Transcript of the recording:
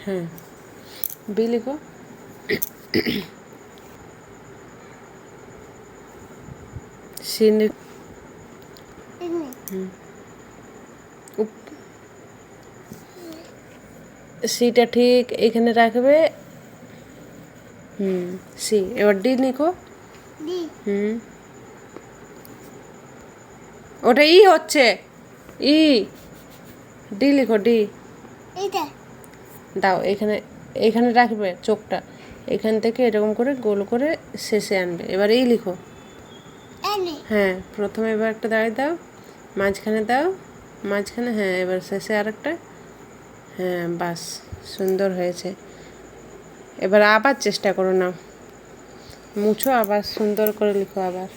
হ্যাঁ, বি লিখো। সি সিটা ঠিক এখানে রাখবে। সি। এবার ডি লিখো। ওটা ই হচ্ছে, ই। ডি লিখো, ডি। দাও, এখানে এখানে রাখবে চোখটা, এখান থেকে এরকম করে গোল করে শেষে আনবে। এবার এই লিখো। হ্যাঁ, প্রথমে এবার একটা দাঁড়িয়ে দাও, মাঝখানে দাও, মাঝখানে, হ্যাঁ, এবার শেষে আরেকটা। হ্যাঁ, বাস, সুন্দর হয়েছে। এবার আবার চেষ্টা করো, নাও মুছো, আবার সুন্দর করে লিখো আবার।